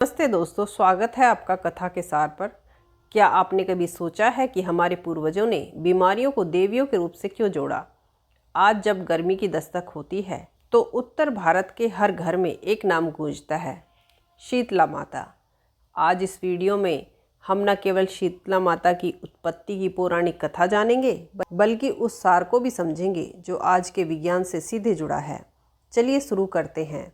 नमस्ते दोस्तों, स्वागत है आपका कथा के सार पर। क्या आपने कभी सोचा है कि हमारे पूर्वजों ने बीमारियों को देवियों के रूप से क्यों जोड़ा? आज जब गर्मी की दस्तक होती है तो उत्तर भारत के हर घर में एक नाम गूंजता है, शीतला माता। आज इस वीडियो में हम न केवल शीतला माता की उत्पत्ति की पौराणिक कथा जानेंगे, बल्कि उस सार को भी समझेंगे जो आज के विज्ञान से सीधे जुड़ा है। चलिए शुरू करते हैं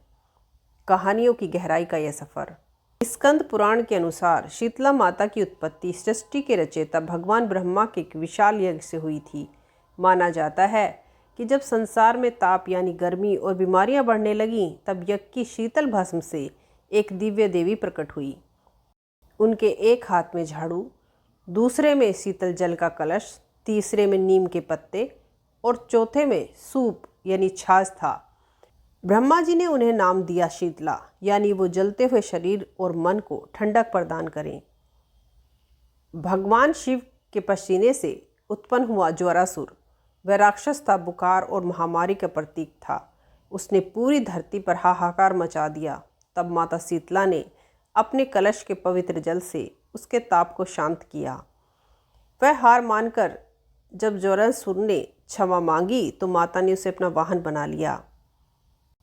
कहानियों की गहराई का यह सफ़र। स्कंद पुराण के अनुसार शीतला माता की उत्पत्ति सृष्टि के रचयिता भगवान ब्रह्मा के एक विशाल यज्ञ से हुई थी। माना जाता है कि जब संसार में ताप यानी गर्मी और बीमारियां बढ़ने लगीं, तब यज्ञ की शीतल भस्म से एक दिव्य देवी प्रकट हुई। उनके एक हाथ में झाड़ू, दूसरे में शीतल जल का कलश, तीसरे में नीम के पत्ते और चौथे में सूप यानी छाछ था। ब्रह्मा जी ने उन्हें नाम दिया शीतला, यानी वो जलते हुए शरीर और मन को ठंडक प्रदान करें। भगवान शिव के पसीने से उत्पन्न हुआ ज्वरासुर, वह राक्षस था, बुखार और महामारी का प्रतीक था। उसने पूरी धरती पर हाहाकार मचा दिया। तब माता शीतला ने अपने कलश के पवित्र जल से उसके ताप को शांत किया। वह हार मानकर जब ज्वरासुर ने क्षमा मांगी तो माता ने उसे अपना वाहन बना लिया।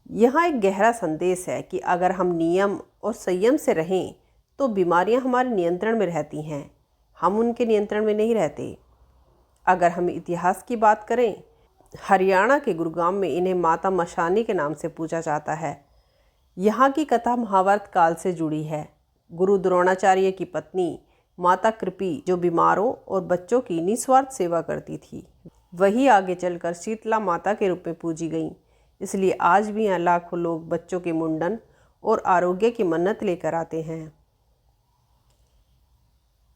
यहाँ एक गहरा संदेश है कि अगर हम नियम और संयम से रहें तो बीमारियाँ हमारे नियंत्रण में रहती हैं, हम उनके नियंत्रण में नहीं रहते। अगर हम इतिहास की बात करें, हरियाणा के गुरुग्राम में इन्हें माता मशानी के नाम से पूजा जाता है। यहाँ की कथा महाभारत काल से जुड़ी है। गुरु द्रोणाचार्य की पत्नी माता कृपी, जो बीमारों और बच्चों की निस्वार्थ सेवा करती थी, वही आगे चलकर शीतला माता के रूप में पूजी गई। इसलिए आज भी यहाँ लाखों लोग बच्चों के मुंडन और आरोग्य की मन्नत लेकर आते हैं।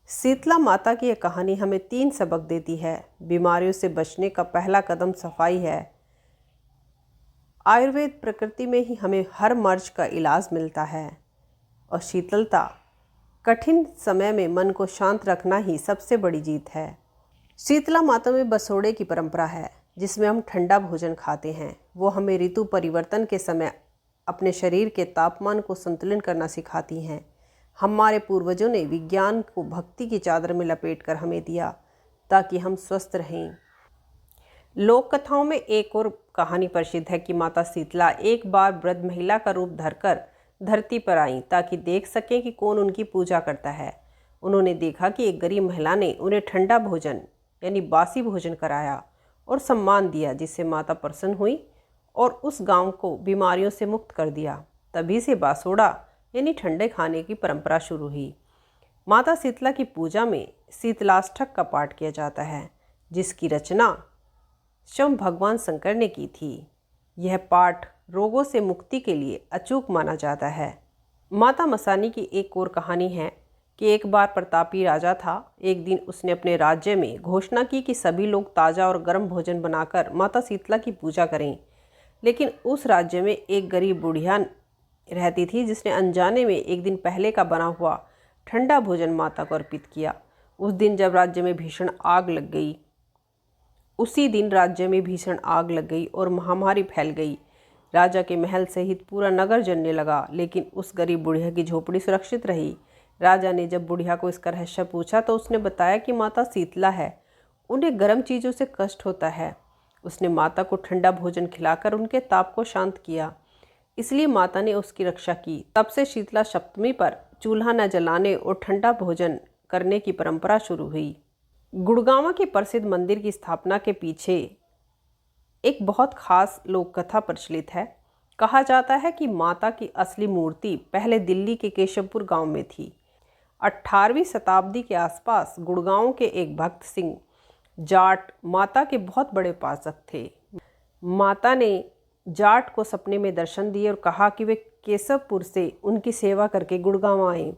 शीतला माता की यह कहानी हमें 3 सबक देती है। बीमारियों से बचने का पहला कदम सफाई है। आयुर्वेद प्रकृति में ही हमें हर मर्ज का इलाज मिलता है, और शीतलता, कठिन समय में मन को शांत रखना ही सबसे बड़ी जीत है। शीतला माता में बसोड़े की परंपरा है, जिसमें हम ठंडा भोजन खाते हैं। वो हमें ऋतु परिवर्तन के समय अपने शरीर के तापमान को संतुलन करना सिखाती हैं। हमारे पूर्वजों ने विज्ञान को भक्ति की चादर में लपेटकर हमें दिया ताकि हम स्वस्थ रहें। लोक कथाओं में एक और कहानी प्रसिद्ध है कि माता शीतला एक बार वृद्ध महिला का रूप धरकर धरती पर आईं ताकि देख सकें कि कौन उनकी पूजा करता है। उन्होंने देखा कि एक गरीब महिला ने उन्हें ठंडा भोजन यानी बासी भोजन कराया और सम्मान दिया, जिससे माता प्रसन्न हुई और उस गांव को बीमारियों से मुक्त कर दिया। तभी से बासोड़ा यानी ठंडे खाने की परंपरा शुरू हुई। माता शीतला की पूजा में शीतलाष्टक का पाठ किया जाता है, जिसकी रचना स्वयं भगवान शंकर ने की थी। यह पाठ रोगों से मुक्ति के लिए अचूक माना जाता है। माता मसानी की एक और कहानी है कि एक बार प्रतापी राजा था। एक दिन उसने अपने राज्य में घोषणा की कि सभी लोग ताज़ा और गर्म भोजन बनाकर माता शीतला की पूजा करें। लेकिन उस राज्य में एक गरीब बुढ़िया रहती थी, जिसने अनजाने में एक दिन पहले का बना हुआ ठंडा भोजन माता को अर्पित किया। उसी दिन राज्य में भीषण आग लग गई और महामारी फैल गई। राजा के महल सहित पूरा नगर जलने लगा, लेकिन उस गरीब बुढ़िया की झोपड़ी सुरक्षित रही। राजा ने जब बुढ़िया को इसका रहस्य पूछा तो उसने बताया कि माता शीतला है, उन्हें गर्म चीज़ों से कष्ट होता है। उसने माता को ठंडा भोजन खिलाकर उनके ताप को शांत किया, इसलिए माता ने उसकी रक्षा की। तब से शीतला सप्तमी पर चूल्हा न जलाने और ठंडा भोजन करने की परंपरा शुरू हुई। गुड़गांव के प्रसिद्ध मंदिर की स्थापना के पीछे एक बहुत खास लोक कथा प्रचलित है। कहा जाता है कि माता की असली मूर्ति पहले दिल्ली के केशवपुर गांव में थी। 18वीं शताब्दी के आसपास गुड़गांव के एक भक्त सिंह जाट माता के बहुत बड़े उपासक थे। माता ने जाट को सपने में दर्शन दिए और कहा कि वे केशवपुर से उनकी सेवा करके गुड़गांव आए।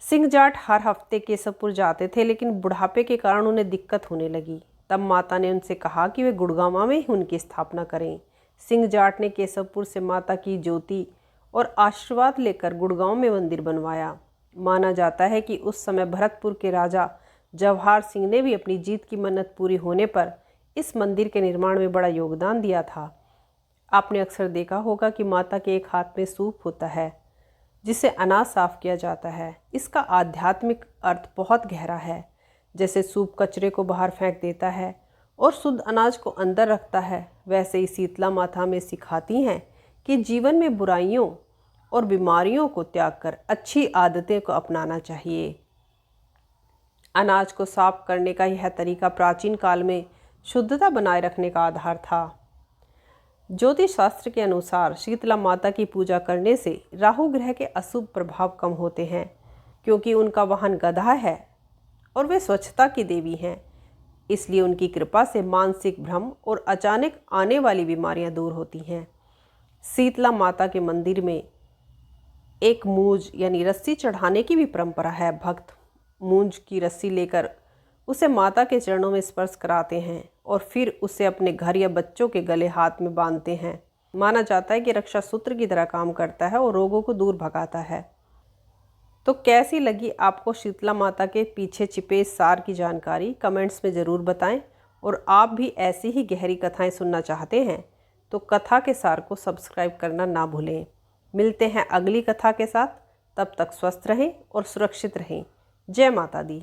सिंह जाट हर हफ्ते केशवपुर जाते थे, लेकिन बुढ़ापे के कारण उन्हें दिक्कत होने लगी। तब माता ने उनसे कहा कि वे गुड़गांव में ही उनकी स्थापना करें। सिंह जाट ने केशवपुर से माता की ज्योति और आशीर्वाद लेकर गुड़गांव में मंदिर बनवाया। माना जाता है कि उस समय भरतपुर के राजा जवाहर सिंह ने भी अपनी जीत की मन्नत पूरी होने पर इस मंदिर के निर्माण में बड़ा योगदान दिया था। आपने अक्सर देखा होगा कि माता के एक हाथ में सूप होता है। जिसे अनाज साफ किया जाता है। इसका आध्यात्मिक अर्थ बहुत गहरा है। जैसे सूप कचरे को बाहर फेंक देता है और शुद्ध अनाज को अंदर रखता है, वैसे ही शीतला माता में सिखाती हैं कि जीवन में बुराइयों और बीमारियों को त्याग कर अच्छी आदतें को अपनाना चाहिए। अनाज को साफ करने का यह तरीका प्राचीन काल में शुद्धता बनाए रखने का आधार था। ज्योतिष शास्त्र के अनुसार शीतला माता की पूजा करने से राहु ग्रह के अशुभ प्रभाव कम होते हैं, क्योंकि उनका वाहन गधा है और वे स्वच्छता की देवी हैं। इसलिए उनकी कृपा से मानसिक भ्रम और अचानक आने वाली बीमारियां दूर होती हैं। शीतला माता के मंदिर में एक मूंज यानी रस्सी चढ़ाने की भी परंपरा है। भक्त मूंज की रस्सी लेकर उसे माता के चरणों में स्पर्श कराते हैं और फिर उसे अपने घर या बच्चों के गले हाथ में बांधते हैं। माना जाता है कि रक्षा सूत्र की तरह काम करता है और रोगों को दूर भगाता है। तो कैसी लगी आपको शीतला माता के पीछे छिपे सार की जानकारी? कमेंट्स में ज़रूर बताएं। और आप भी ऐसी ही गहरी कथाएं सुनना चाहते हैं तो कथा के सार को सब्सक्राइब करना ना भूलें। मिलते हैं अगली कथा के साथ। तब तक स्वस्थ रहें और सुरक्षित रहें। जय माता दी।